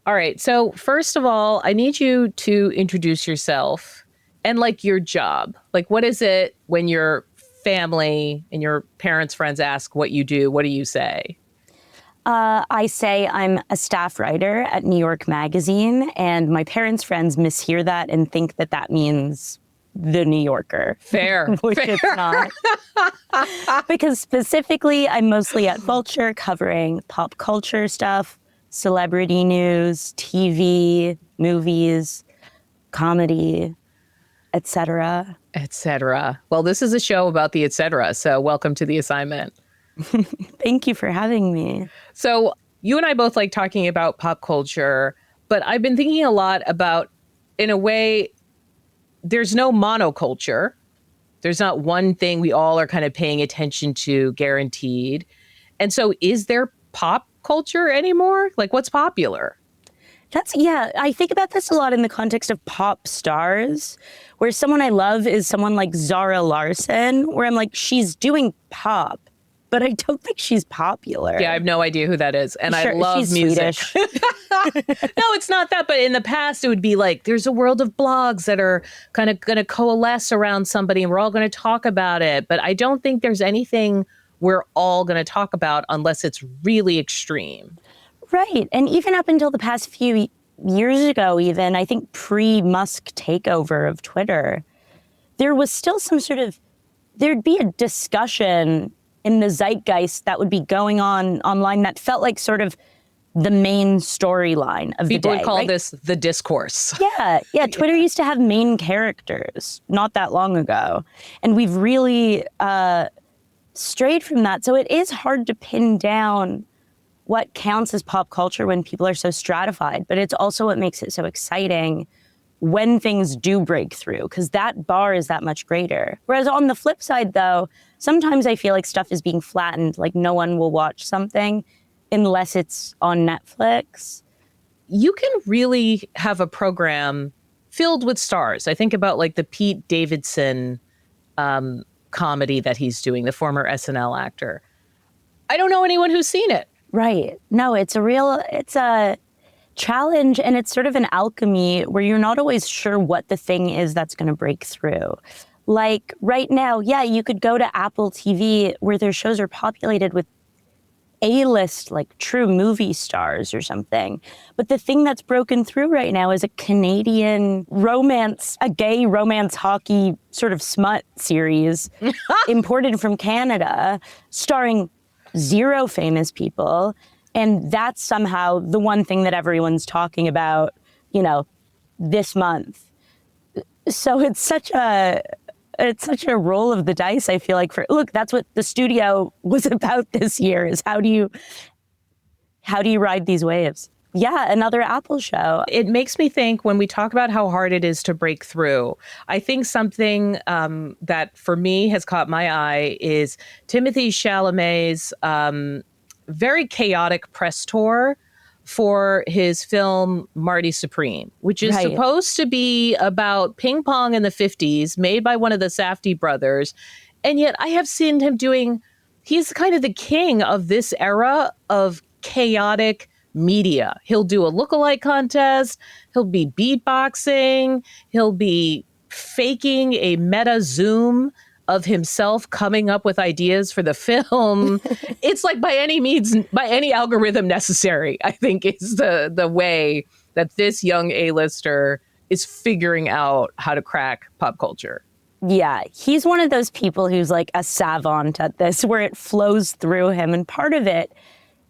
All right. So, first of all, I need you to introduce yourself and like your job. Like, what is it when your family and your parents' friends ask what you do? What do you say? I say I'm a staff writer at New York Magazine, and my parents' friends mishear that and think that that means The New Yorker, Fair. which Fair. it's not. Because specifically, I'm mostly at Vulture covering pop culture stuff, celebrity news, TV, movies, comedy, etc. Etc. Well, this is a show about the etc. So, welcome to the assignment. Thank you for having me. So, you and I both like talking about pop culture, but I've been thinking a lot about, in a way, there's no monoculture. There's not one thing we all are kind of paying attention to, guaranteed. And so, is there pop culture anymore? Like, what's popular? I think about this a lot in the context of pop stars, where someone I love is someone like Zara Larsson, where I'm like, she's doing pop, but I don't think she's popular. Yeah, I have no idea who that is. And Sure, I love she's music. Swedish. No, it's not that. But in the past, it would be like there's a world of blogs that are kind of going to coalesce around somebody and we're all going to talk about it. But I don't think there's anything we're all going to talk about unless it's really extreme. Right. And even up until the past few years ago, even, I think pre-Musk takeover of Twitter, there was still there'd be a discussion in the zeitgeist that would be going on online that felt like sort of the main storyline of the day. People would call right? this the discourse. Yeah. Twitter used to have main characters not that long ago. And we've really strayed from that. So it is hard to pin down what counts as pop culture when people are so stratified, but it's also what makes it so exciting when things do break through, because that bar is that much greater. Whereas on the flip side, though, sometimes I feel like stuff is being flattened, like no one will watch something unless it's on Netflix. You can really have a program filled with stars. I think about like the Pete Davidson comedy that he's doing, the former SNL actor. I don't know anyone who's seen it. Right. No, it's a challenge, and it's sort of an alchemy where you're not always sure what the thing is that's going to break through. Like right now, yeah, you could go to Apple TV where their shows are populated with A-list, like true movie stars or something. But the thing that's broken through right now is a Canadian romance, a gay romance hockey sort of smut series imported from Canada, starring zero famous people. And that's somehow the one thing that everyone's talking about, this month. So it's such a roll of the dice, I feel like. Look, that's what the studio was about this year, is how do you ride these waves? Yeah, another Apple show. It makes me think when we talk about how hard it is to break through, I think something that for me has caught my eye is Timothée Chalamet's very chaotic press tour for his film Marty Supreme, which is supposed to be about ping pong in the 50s, made by one of the Safdie brothers. And yet I have seen him he's kind of the king of this era of chaotic media. He'll do a lookalike contest. He'll be beatboxing. He'll be faking a meta Zoom of himself coming up with ideas for the film. It's like by any means, by any algorithm necessary, I think is the way that this young A-lister is figuring out how to crack pop culture. Yeah, he's one of those people who's like a savant at this, where it flows through him. And part of it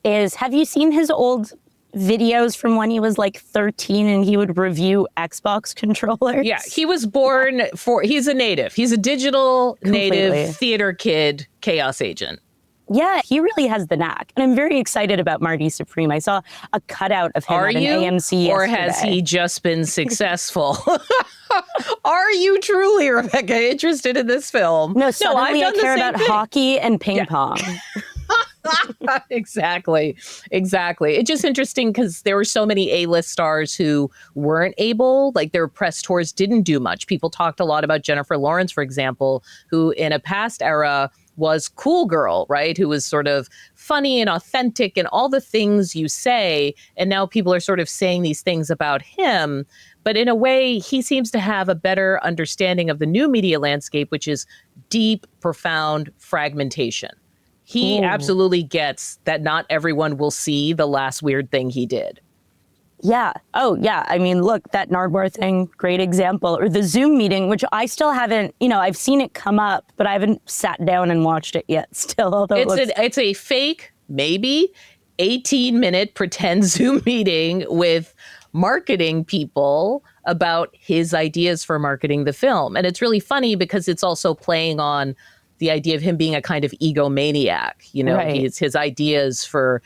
is, have you seen his old videos from when he was like 13 and he would review Xbox controllers? Yeah, he was born he's a native. He's a digital native theater kid, chaos agent. Yeah, he really has the knack. And I'm very excited about Marty Supreme. I saw a cutout of him at an AMC Or yesterday. has he just been successful? Are you truly, Rebecca, interested in this film? No, suddenly I care about hockey and ping pong. Exactly. It's just interesting because there were so many A-list stars who weren't able, like their press tours didn't do much. People talked a lot about Jennifer Lawrence, for example, who in a past era was cool girl, right? Who was sort of funny and authentic and all the things you say. And now people are sort of saying these things about him. But in a way, he seems to have a better understanding of the new media landscape, which is deep, profound fragmentation. He absolutely gets that not everyone will see the last weird thing he did. Yeah. Oh, yeah. I mean, look, that Nardwuar thing, great example. Or the Zoom meeting, which I still haven't, I've seen it come up, but I haven't sat down and watched it yet still. Although it's a fake, maybe 18-minute pretend Zoom meeting with marketing people about his ideas for marketing the film. And it's really funny because it's also playing on the idea of him being a kind of egomaniac. Right. His ideas for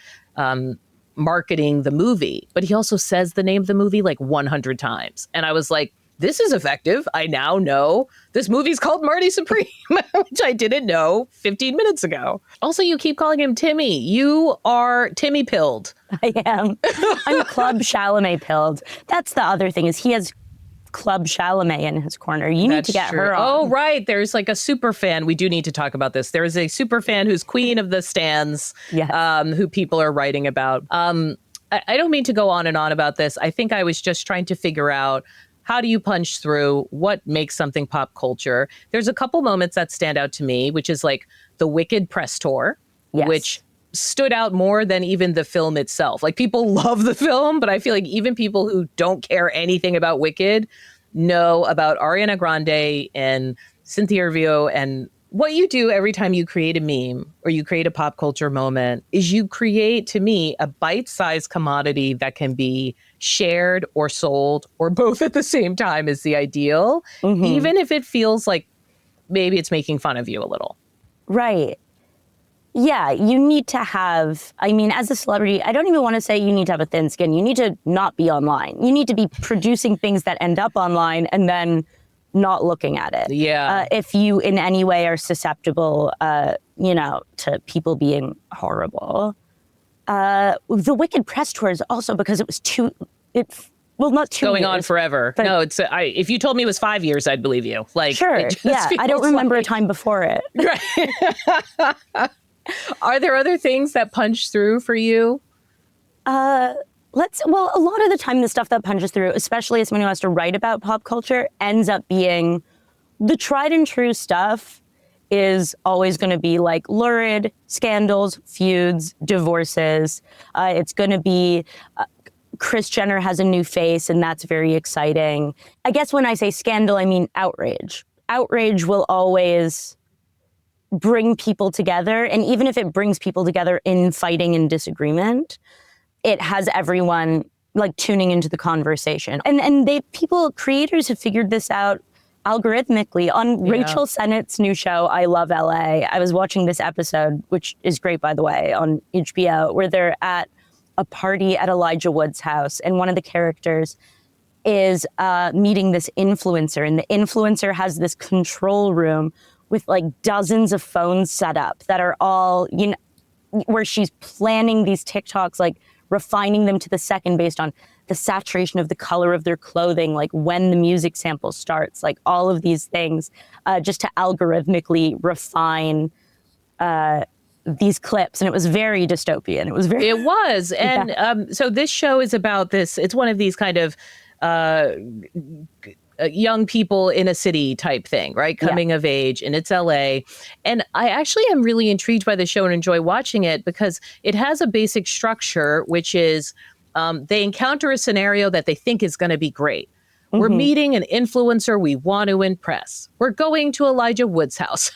marketing the movie, but he also says the name of the movie like 100 times. And I was like, this is effective. I now know this movie's called Marty Supreme, which I didn't know 15 minutes ago. Also, you keep calling him Timmy. You are Timmy pilled. I am. I'm Club Chalamet pilled. That's the other thing is he has Club Chalamet in his corner. You need to get her on. Oh, right. There's like a super fan. We do need to talk about this. There is a super fan who's queen of the stands, Yes. Who people are writing about. I don't mean to go on and on about this. I think I was just trying to figure out, how do you punch through? What makes something pop culture? There's a couple moments that stand out to me, which is like the Wicked press tour, Yes. which stood out more than even the film itself. Like people love the film, but I feel like even people who don't care anything about Wicked know about Ariana Grande and Cynthia Erivo. And what you do every time you create a meme or you create a pop culture moment is you create, to me, a bite-sized commodity that can be shared or sold or both at the same time is the ideal, even if it feels like maybe it's making fun of you a little. Right. Yeah, you need to have, as a celebrity, I don't even want to say you need to have a thin skin. You need to not be online. You need to be producing things that end up online and then not looking at it. Yeah. If you in any way are susceptible, to people being horrible. The Wicked press tour is also because it was not 2 Going years, on forever. but- No, if you told me it was 5 years, I'd believe you. Like, Sure, it just yeah. I don't feels remember like- a time before it. Are there other things that punch through for you? A lot of the time the stuff that punches through, especially as someone who has to write about pop culture, ends up being the tried and true stuff is always going to be like lurid scandals, feuds, divorces. It's going to be Kris Jenner has a new face, and that's very exciting. I guess when I say scandal, I mean outrage. Outrage will always bring people together. And even if it brings people together in fighting and disagreement, it has everyone like tuning into the conversation. And creators have figured this out algorithmically. On Rachel Sennett's new show, I Love LA, I was watching this episode, which is great, by the way, on HBO, where they're at a party at Elijah Wood's house. And one of the characters is meeting this influencer. And the influencer has this control room with like dozens of phones set up that are all, where she's planning these TikToks, like refining them to the second based on the saturation of the color of their clothing, like when the music sample starts, like all of these things, just to algorithmically refine these clips. And it was very dystopian. It was. And so this show is about this. It's one of these kind of young people in a city type thing, right? Coming of age, and it's LA. And I actually am really intrigued by the show and enjoy watching it because it has a basic structure, which is they encounter a scenario that they think is going to be great. We're meeting an influencer we want to impress. We're going to Elijah Wood's house.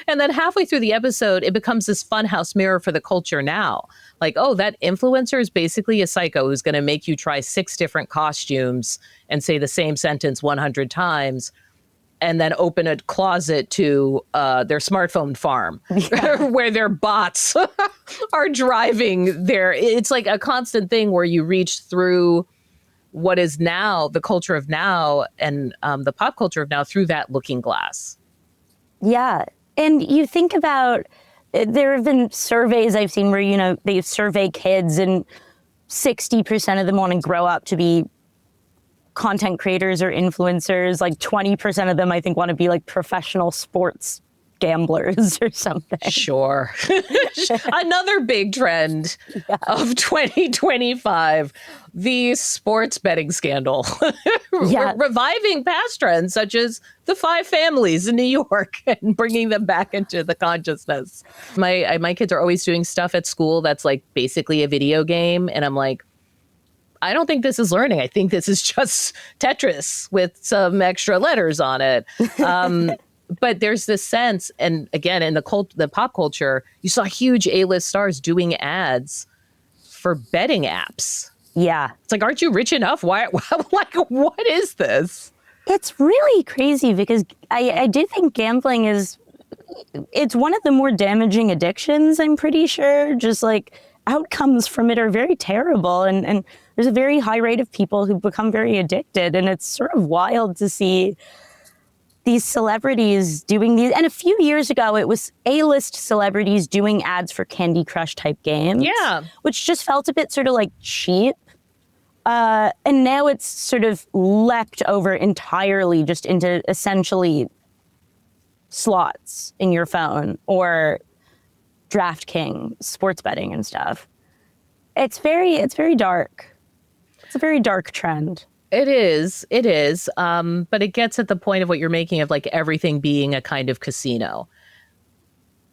And then halfway through the episode, it becomes this funhouse mirror for the culture now. Like, oh, that influencer is basically a psycho who's going to make you try 6 different costumes and say the same sentence 100 times and then open a closet to their smartphone farm where their bots are driving their... It's like a constant thing where you reach through what is now the culture of now and the pop culture of now through that looking glass. Yeah. And you think about, there have been surveys I've seen where, they survey kids and 60% of them want to grow up to be content creators or influencers. Like 20% of them, I think, want to be like professional sports gamblers or something. Sure. Another big trend of 2025, the sports betting scandal. Yeah. Reviving past trends such as the five families in New York and bringing them back into the consciousness. My kids are always doing stuff at school that's like basically a video game. And I'm like, I don't think this is learning. I think this is just Tetris with some extra letters on it. But there's this sense, and again, in the pop culture, you saw huge A-list stars doing ads for betting apps. Yeah. It's like, aren't you rich enough? Why? Like, what is this? It's really crazy because I do think gambling it's one of the more damaging addictions, I'm pretty sure. Just like outcomes from it are very terrible. And there's a very high rate of people who become very addicted. And it's sort of wild to see these celebrities doing these. And a few years ago, it was A-list celebrities doing ads for Candy Crush type games. Yeah. Which just felt a bit sort of like cheap. And now it's sort of leapt over entirely just into essentially slots in your phone or DraftKings, sports betting and stuff. It's very dark. It's a very dark trend. It is. But it gets at the point of what you're making of like everything being a kind of casino.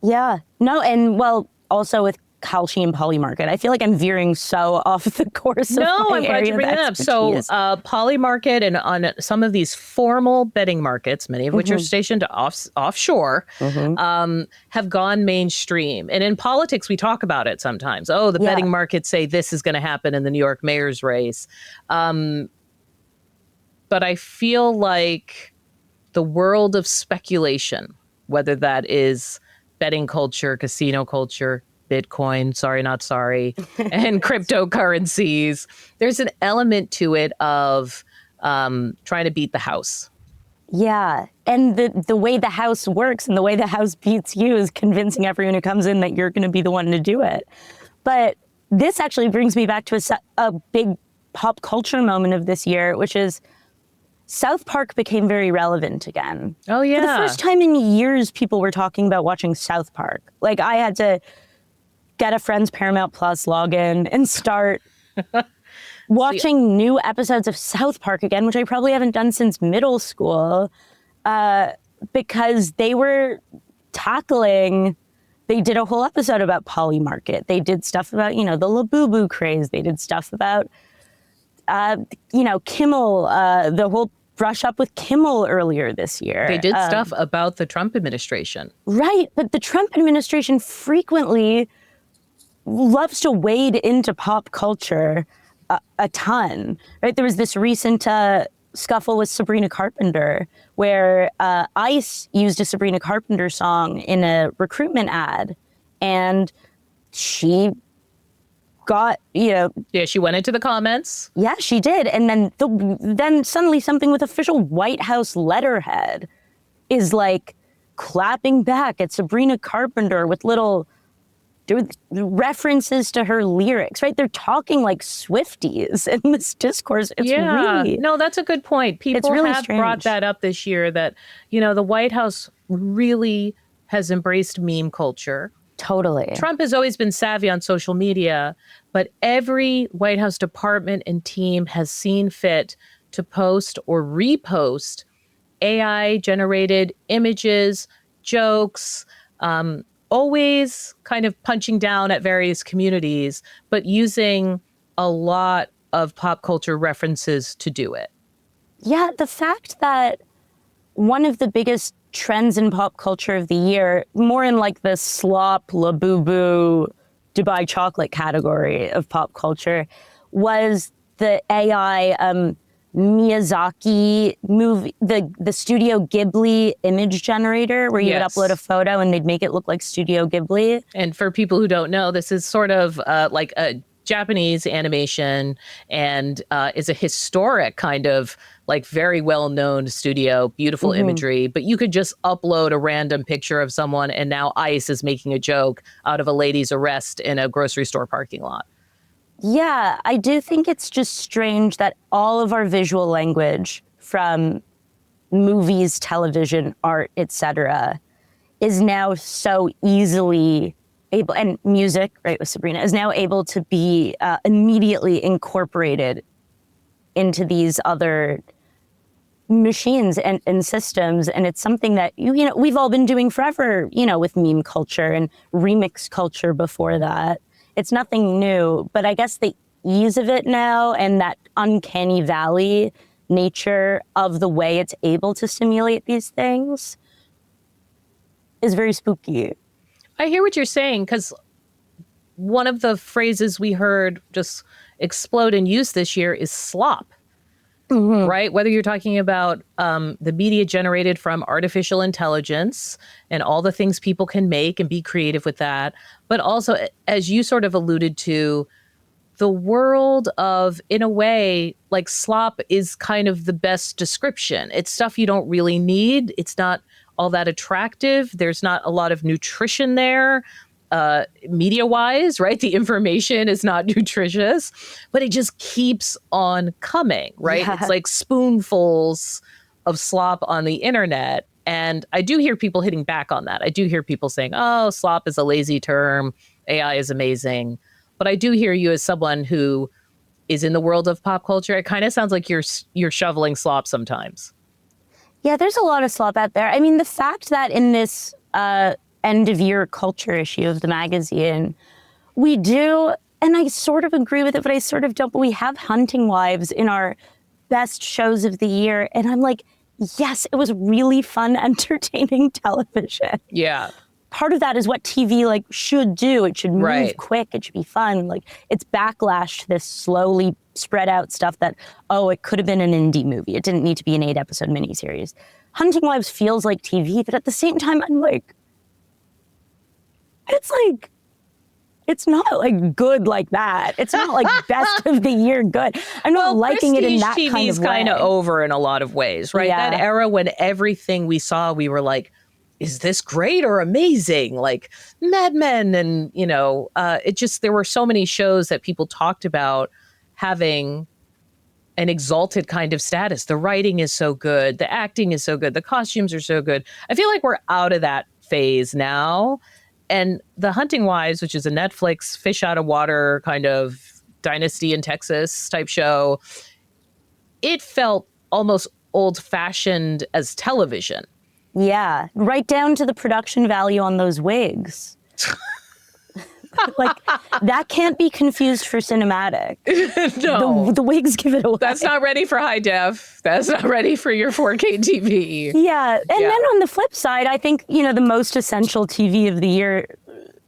Yeah. No, and well, also with Kalshi and Polymarket. I feel like I'm veering so off the course of No, my I'm glad area you bring of it up. So expertise. Polymarket and on some of these formal betting markets, many of which are stationed offshore, have gone mainstream. And in politics, we talk about it sometimes. Oh, the betting markets say this is going to happen in the New York mayor's race. But I feel like the world of speculation, whether that is betting culture, casino culture, Bitcoin, sorry, not sorry, and cryptocurrencies, there's an element to it of trying to beat the house. Yeah. And the way the house works and the way the house beats you is convincing everyone who comes in that you're going to be the one to do it. But this actually brings me back to a big pop culture moment of this year, which is South Park became very relevant again. Oh, yeah. For the first time in years, people were talking about watching South Park. Like, I had to get a friend's Paramount Plus login and start watching new episodes of South Park again, which I probably haven't done since middle school, because they were they did a whole episode about Polymarket. They did stuff about, the Labubu craze. They did stuff about, Kimmel, the whole brush up with Kimmel earlier this year. They did stuff about the Trump administration. Right, but the Trump administration frequently loves to wade into pop culture a ton. Right, there was this recent scuffle with Sabrina Carpenter where ICE used a Sabrina Carpenter song in a recruitment ad, and she got, Yeah, she went into the comments. Yeah, she did. And then suddenly something with official White House letterhead is like clapping back at Sabrina Carpenter with little references to her lyrics, right? They're talking like Swifties in this discourse. It's really... No, that's a good point. People really have brought that up this year that, the White House really has embraced meme culture. Totally. Trump has always been savvy on social media, but every White House department and team has seen fit to post or repost AI-generated images, jokes, always kind of punching down at various communities, but using a lot of pop culture references to do it. Yeah, the fact that one of the biggest trends in pop culture of the year, more in like the slop, Labubu, Dubai chocolate category of pop culture, was the AI Miyazaki movie, the Studio Ghibli image generator, where you would upload a photo and they'd make it look like Studio Ghibli. And for people who don't know, this is sort of like a Japanese animation and is a historic kind of like very well-known studio, beautiful imagery, but you could just upload a random picture of someone and now ICE is making a joke out of a lady's arrest in a grocery store parking lot. Yeah, I do think it's just strange that all of our visual language from movies, television, art, etc., is now so easily able, and music, right, with Sabrina, is now able to be immediately incorporated into these other machines and systems. And it's something that, we've all been doing forever, with meme culture and remix culture before that. It's nothing new, but I guess the ease of it now and that uncanny valley nature of the way it's able to simulate these things is very spooky. I hear what you're saying, because one of the phrases we heard just explode in use this year is slop. Mm-hmm. Right? Whether you're talking about the media generated from artificial intelligence and all the things people can make and be creative with that, but also, as you sort of alluded to, the world of, in a way, like slop is kind of the best description. It's stuff you don't really need. It's not all that attractive. There's not a lot of nutrition there. Media-wise, right? The information is not nutritious, but it just keeps on coming, right? Yeah. It's like spoonfuls of slop on the internet. And I do hear people hitting back on that. I do hear people saying, oh, slop is a lazy term. AI is amazing. But I do hear you as someone who is in the world of pop culture. It kind of sounds like you're shoveling slop sometimes. Yeah, there's a lot of slop out there. I mean, the fact that in this end of year culture issue of the magazine, we do, and I sort of agree with it, but I sort of don't, but we have Hunting Wives in our best shows of the year. And I'm like, yes, it was really fun, entertaining television. Yeah. Part of that is what TV should do. It should move quick. It should be fun. It's backlash to this slowly spread out stuff that, it could have been an indie movie. It didn't need to be an 8-episode miniseries. Hunting Wives feels like TV, but at the same time, I'm like, it's not good like that. It's not best of the year good. I'm not liking it in that TV kind of way. is kind of over in a lot of ways, right? Yeah. That era when everything we saw, we were like, is this great or amazing? Like Mad Men and, there were so many shows that people talked about having an exalted kind of status. The writing is so good. The acting is so good. The costumes are so good. I feel like we're out of that phase now. And The Hunting Wives, which is a Netflix fish out of water kind of Dynasty in Texas type show, it felt almost old-fashioned as television. Yeah, right down to the production value on those wigs. That can't be confused for cinematic. No. The wigs give it away. That's not ready for high def. That's not ready for your 4K TV. Yeah. And then on the flip side, I think, the most essential TV of the year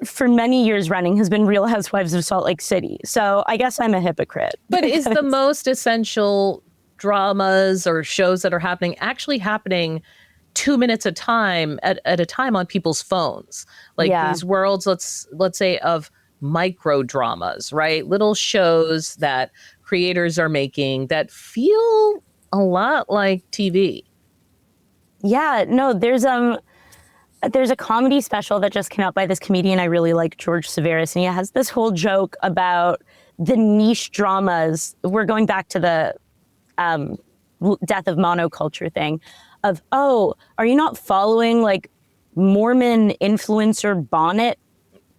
for many years running has been Real Housewives of Salt Lake City. So I guess I'm a hypocrite. But is the most essential dramas or shows that are happening actually happening 2 minutes at a time on people's phones? These worlds, let's say, of micro dramas, right? Little shows that creators are making that feel a lot like TV. Yeah, no, there's a comedy special that just came out by this comedian I really like, George Severus, and he has this whole joke about the niche dramas. We're going back to the death of monoculture thing of, are you not following Mormon influencer bonnet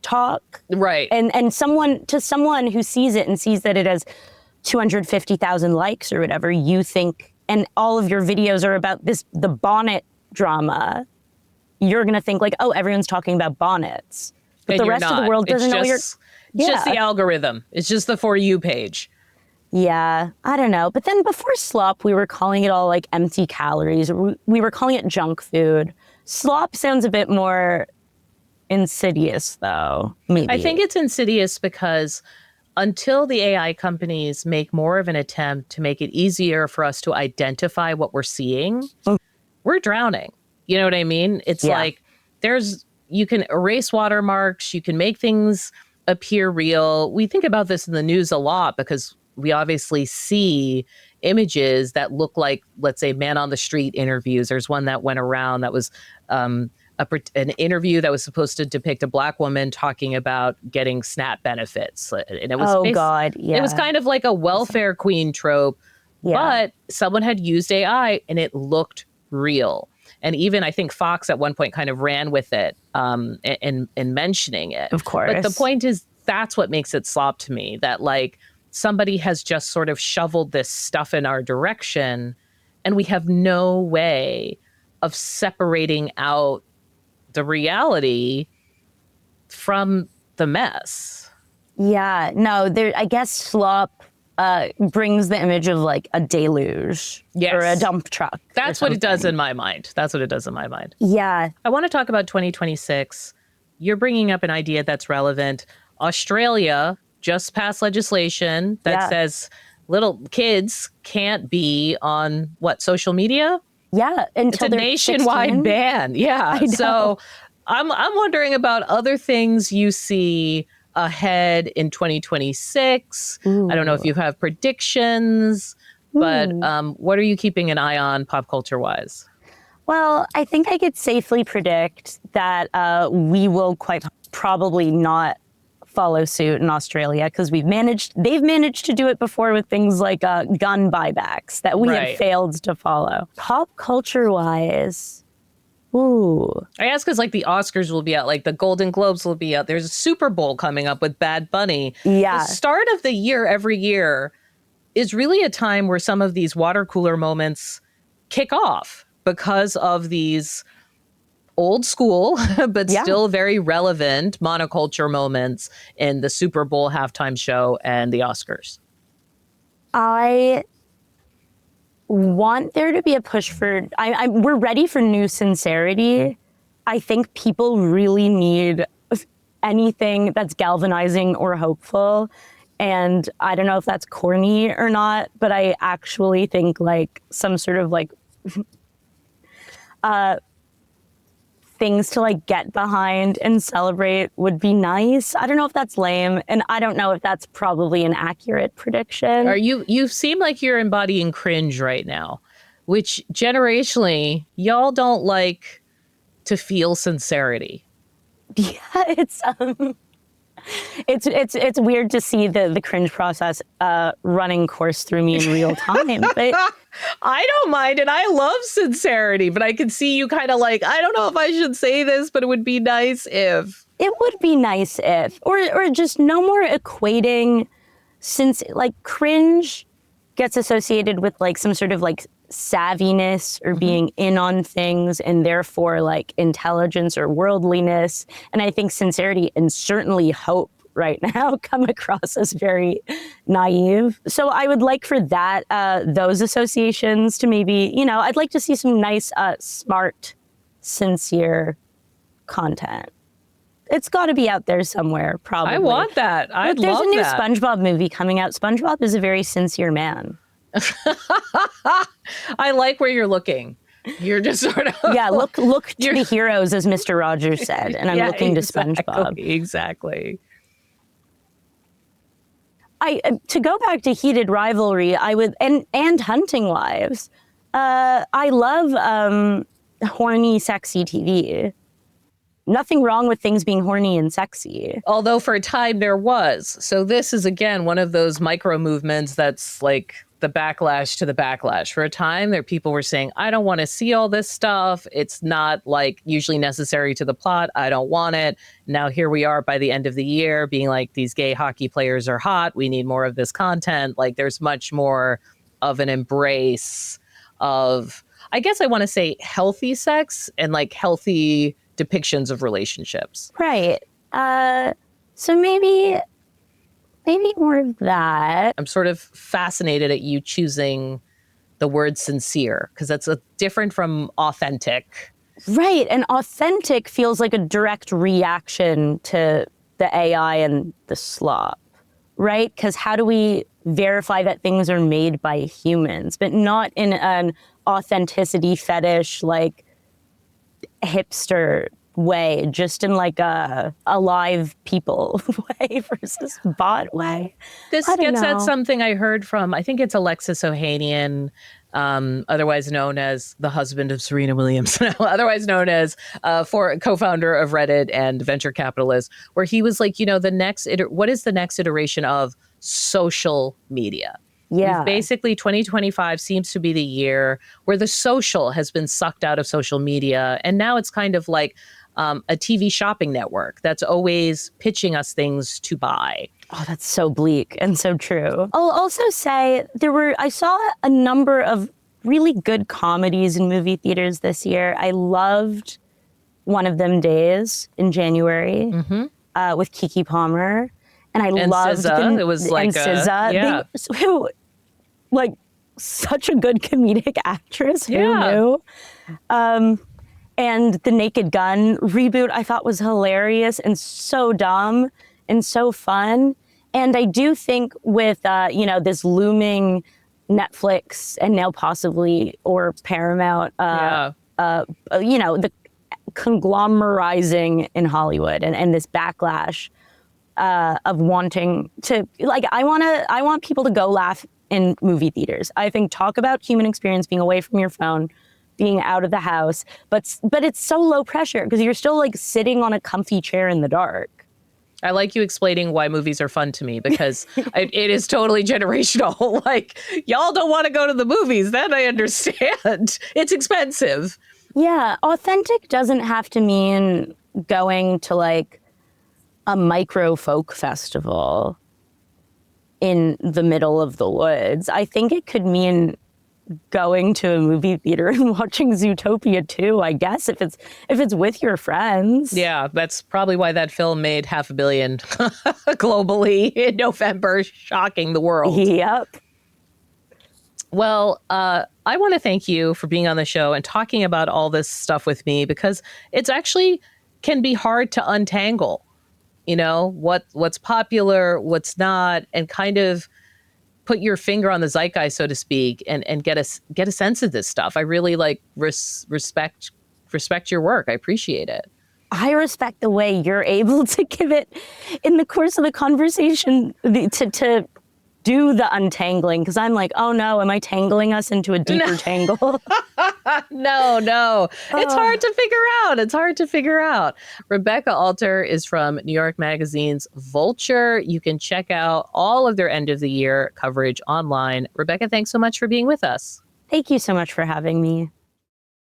talk? Right. And someone who sees it and sees that it has 250,000 likes or whatever, you think, and all of your videos are about the bonnet drama, you're going to think everyone's talking about bonnets. But and the rest of the world doesn't know It's just the algorithm. It's just the For You page. Yeah, I don't know. But then before slop, we were calling it all empty calories. We were calling it junk food. Slop sounds a bit more insidious, though, maybe. I think it's insidious because until the AI companies make more of an attempt to make it easier for us to identify what we're seeing, we're drowning. You know what I mean? It's you can erase watermarks, you can make things appear real. We think about this in the news a lot because we obviously see images that look like, let's say, man on the street interviews. There's one that went around that was an interview that was supposed to depict a Black woman talking about getting SNAP benefits. And it was it was kind of like a welfare queen trope, but someone had used AI and it looked real. And even I think Fox at one point kind of ran with it in mentioning it. Of course. But the point is, that's what makes it slop to me, that like somebody has just sort of shoveled this stuff in our direction and we have no way of separating out the reality from the mess. Yeah, no, there. I guess slop brings the image of like a deluge or a dump truck. That's what it does in my mind. That's what it does in my mind. Yeah. I want to talk about 2026. You're bringing up an idea that's relevant. Australia just passed legislation that says little kids can't be on social media? Yeah, until it's a nationwide 16. ban. Yeah. So I'm wondering about other things you see ahead in 2026. I don't know if you have predictions, but what are you keeping an eye on pop culture wise? Well, I think I could safely predict that we will quite probably not follow suit in Australia because they've managed to do it before with things like gun buybacks that we have failed to follow. Pop culture wise, ooh. I ask because like the Oscars will be out, like the Golden Globes will be out. There's a Super Bowl coming up with Bad Bunny. Yeah. The start of the year every year is really a time where some of these water cooler moments kick off because of these old school, but still very relevant monoculture moments in the Super Bowl halftime show and the Oscars. I want there to be a push for, we're ready for new sincerity. I think people really need anything that's galvanizing or hopeful. And I don't know if that's corny or not, but I actually think like some sort of like things to like get behind and celebrate would be nice. I don't know if that's lame, and I don't know if that's probably an accurate prediction. You seem like you're embodying cringe right now, which generationally y'all don't like to feel sincerity. Yeah, it's weird to see the cringe process running course through me in real time. But I don't mind it. I love sincerity, but I can see you kind of like, I don't know if I should say this, but it would be nice if. It would be nice if, or just no more equating, since like cringe gets associated with like some sort of like savviness or being in on things and therefore like intelligence or worldliness. And I think sincerity and certainly hope right now come across as very naive. So I would like for that, those associations to maybe, I'd like to see some nice, smart, sincere content. It's got to be out there somewhere, probably. I want that. I'd love that. There's a new SpongeBob movie coming out. SpongeBob is a very sincere man. I like where you're looking. You're just sort of look to the heroes, as Mr. Rogers said, and I'm looking to SpongeBob. Exactly. To go back to heated rivalry, I would and Hunting Wives. I love horny, sexy TV. Nothing wrong with things being horny and sexy. Although for a time there was. So this is, again, one of those micro movements that's like the backlash to the backlash. For a time there, people were saying, I don't want to see all this stuff. It's not like usually necessary to the plot. I don't want it. Now here we are by the end of the year being like, these gay hockey players are hot. We need more of this content. Like there's much more of an embrace of, I guess I want to say healthy sex and like healthy depictions of relationships. Right. So maybe more of that. I'm sort of fascinated at you choosing the word sincere because that's different from authentic. Right. And authentic feels like a direct reaction to the AI and the slop, right? Because how do we verify that things are made by humans, but not in an authenticity fetish, like hipster way, just in like a alive people way versus bot way. This gets at something I heard from, I think it's Alexis Ohanian, otherwise known as the husband of Serena Williams, otherwise known as co-founder of Reddit and venture capitalist, where he was like, what is the next iteration of social media? Yeah. Basically, 2025 seems to be the year where the social has been sucked out of social media. And now it's kind of like a TV shopping network that's always pitching us things to buy. Oh, that's so bleak and so true. I'll also say I saw a number of really good comedies in movie theaters this year. I loved One of Them Days in January with Keke Palmer. And I loved SZA. It was like SZA. yeah. Who, like, such a good comedic actress. Who knew? And the Naked Gun reboot I thought was hilarious and so dumb and so fun. And I do think with, this looming Netflix and now possibly, or Paramount, the conglomerizing in Hollywood and this backlash of wanting to, like, I want people to go laugh in movie theaters. I think talk about human experience, being away from your phone, being out of the house, but it's so low pressure because you're still like sitting on a comfy chair in the dark. I like you explaining why movies are fun to me because it is totally generational. Like, y'all don't want to go to the movies. That I understand. It's expensive. Yeah. Authentic doesn't have to mean going to like a micro folk festival in the middle of the woods. I think it could mean going to a movie theater and watching Zootopia 2, I guess, if it's with your friends. Yeah, that's probably why that film made $500 million globally in November, shocking the world. Yep. Well, I want to thank you for being on the show and talking about all this stuff with me because it's actually can be hard to untangle, what's popular, what's not, and kind of put your finger on the zeitgeist, so to speak, and get a sense of this stuff. I really respect your work. I appreciate it. I respect the way you're able to give it in the course of the conversation to do the untangling, because I'm like, oh no, am I tangling us into a deeper tangle? No. It's hard to figure out. Rebecca Alter is from New York Magazine's Vulture. You can check out all of their end of the year coverage online. Rebecca, thanks so much for being with us. Thank you so much for having me.